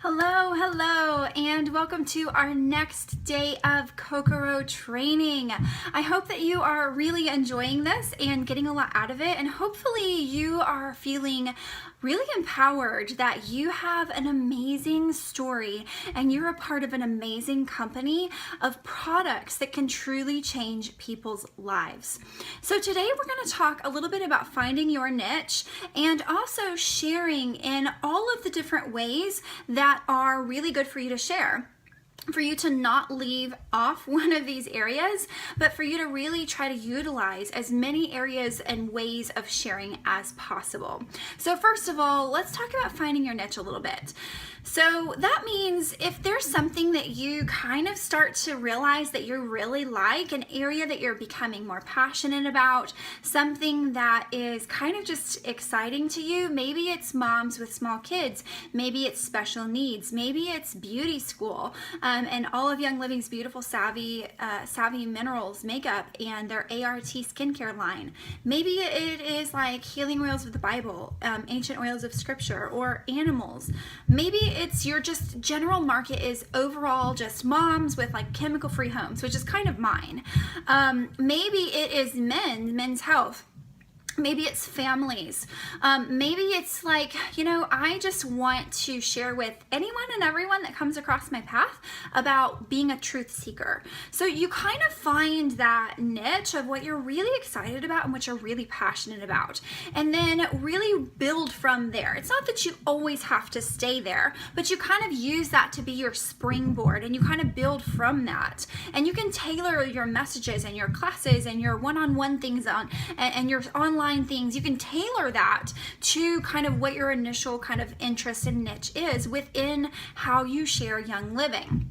Hello, hello, and welcome to our next day of KOKORO training. I hope that you are really enjoying this and getting a lot out of it, and hopefully you are feeling really empowered that you have an amazing story and you're a part of an amazing company of products that can truly change people's lives. So today we're going to talk a little bit about finding your niche and also sharing in all of the different ways that are really good for you to share. For you to not leave off one of these areas, but for you to really try to utilize as many areas and ways of sharing as possible. So first of all, let's talk about finding your niche a little bit. So that means if there's something that you kind of start to realize that you really like, an area that you're becoming more passionate about, something that is kind of just exciting to you, maybe it's moms with small kids, maybe it's special needs, maybe it's beauty school, and all of Young Living's beautiful Savvy Minerals makeup and their ART skincare line. Maybe it is like healing oils of the Bible, ancient oils of scripture, or animals. Maybe it's your just general market is overall just moms with like chemical-free homes, which is kind of mine. Maybe it is men's health. Maybe it's families. Maybe it's like, I just want to share with anyone and everyone that comes across my path about being a truth seeker. So you kind of find that niche of what you're really excited about and what you're really passionate about, and then really build from there. It's not that you always have to stay there, but you kind of use that to be your springboard and you kind of build from that. And you can tailor your messages and your classes and your one-on-one things and your online things. You can tailor that to kind of what your initial kind of interest and niche is within how you share Young Living.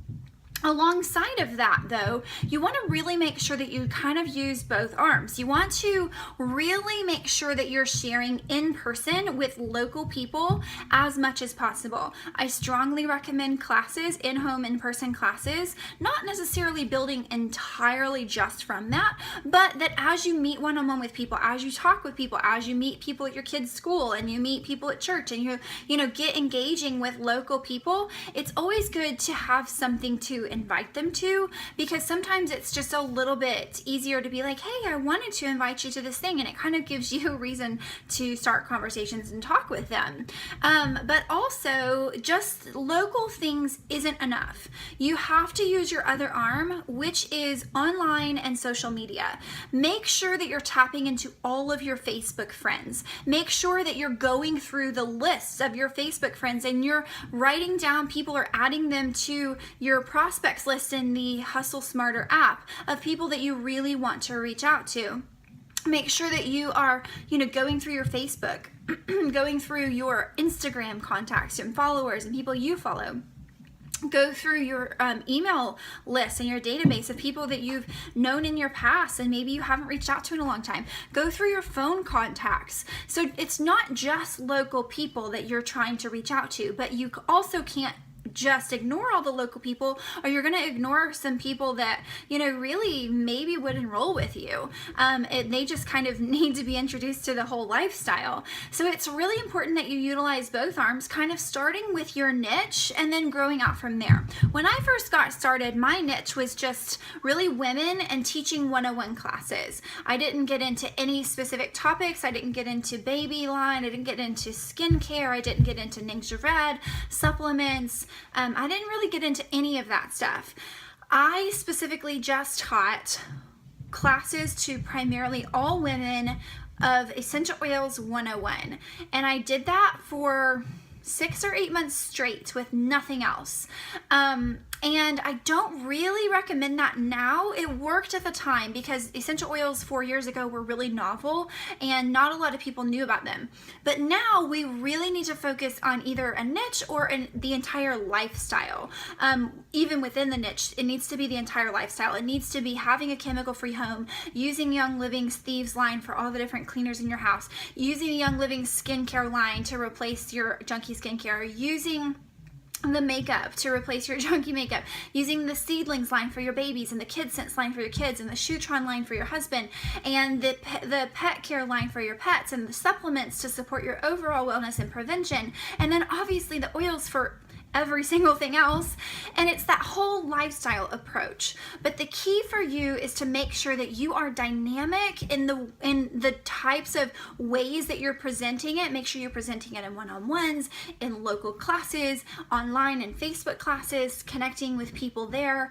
Alongside of that, though, you want to really make sure that you kind of use both arms. You want to really make sure that you're sharing in person with local people as much as possible. I strongly recommend classes, in-home, in-person classes, not necessarily building entirely just from that, but that as you meet one-on-one with people, as you talk with people, as you meet people at your kids' school and you meet people at church and you get engaging with local people, it's always good to have something to invite them to, because sometimes it's just a little bit easier to be like, hey, I wanted to invite you to this thing, and it kind of gives you a reason to start conversations and talk with them. But also, just local things isn't enough. You have to use your other arm, which is online and social media. Make sure that you're tapping into all of your Facebook friends. Make sure that you're going through the lists of your Facebook friends and you're writing down people or adding them to your prospects list in the Hustle Smarter app of people that you really want to reach out to. Make sure that you are, going through your Facebook, going through your Instagram contacts and followers and people you follow. Go through your email list and your database of people that you've known in your past and maybe you haven't reached out to in a long time. Go through your phone contacts. So it's not just local people that you're trying to reach out to, but you also can't just ignore all the local people, or you're going to ignore some people that really maybe would enroll with you. They just kind of need to be introduced to the whole lifestyle. So it's really important that you utilize both arms, kind of starting with your niche and then growing out from there. When I first got started, my niche was just really women and teaching 101 classes. I didn't get into any specific topics. I didn't get into baby line. I didn't get into skincare. I didn't get into Ningxia Red, supplements. I didn't really get into any of that stuff. I specifically just taught classes to primarily all women of Essential Oils 101. And I did that for 6 or 8 months straight with nothing else. And I don't really recommend that now. It worked at the time because essential oils 4 years ago were really novel and not a lot of people knew about them. But now we really need to focus on either a niche or the entire lifestyle. Even within the niche, it needs to be the entire lifestyle. It needs to be having a chemical-free home, using Young Living's Thieves line for all the different cleaners in your house, using the Young Living skincare line to replace your junky skincare, using the makeup to replace your junky makeup, using the seedlings line for your babies and the Kid Sense line for your kids and the Shutron line for your husband and the pet care line for your pets and the supplements to support your overall wellness and prevention, and then obviously the oils for every single thing else. And it's that whole lifestyle approach. But the key for you is to make sure that you are dynamic in the types of ways that you're presenting it. Make sure you're presenting it in one-on-ones, in local classes, online and Facebook classes, connecting with people there,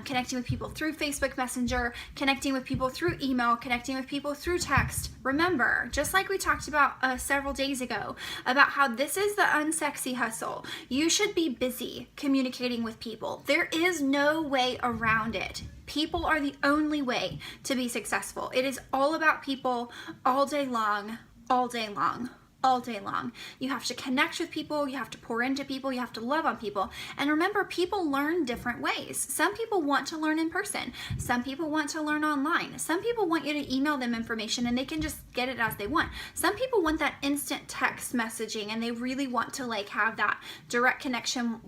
connecting with people through Facebook Messenger, connecting with people through email, connecting with people through text. Remember, just like we talked about several days ago, about how this is the unsexy hustle. You should be busy communicating with people. There is no way around it. People are the only way to be successful. It is all about people all day long, all day long, all day long. You have to connect with people, you have to pour into people, you have to love on people. And remember, people learn different ways. Some people want to learn in person. Some people want to learn online. Some people want you to email them information and they can just get it as they want. Some people want that instant text messaging and they really want to like have that direct connection,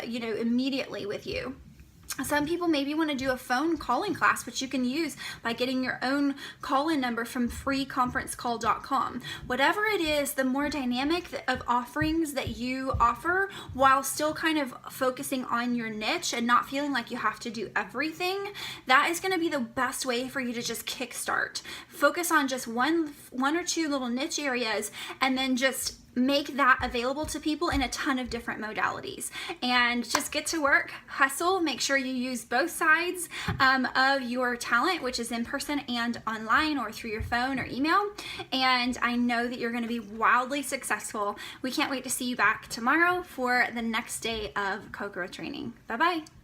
immediately with you. Some people maybe want to do a phone calling class, which you can use by getting your own call-in number from freeconferencecall.com. Whatever it is, the more dynamic of offerings that you offer while still kind of focusing on your niche and not feeling like you have to do everything, that is going to be the best way for you to just kickstart. Focus on just one or two little niche areas and then just make that available to people in a ton of different modalities, and just get to work, hustle, make sure you use both sides of your talent, which is in person and online or through your phone or email. And I know that you're going to be wildly successful. We can't wait to see you back tomorrow for the next day of KOKORO training. Bye-bye.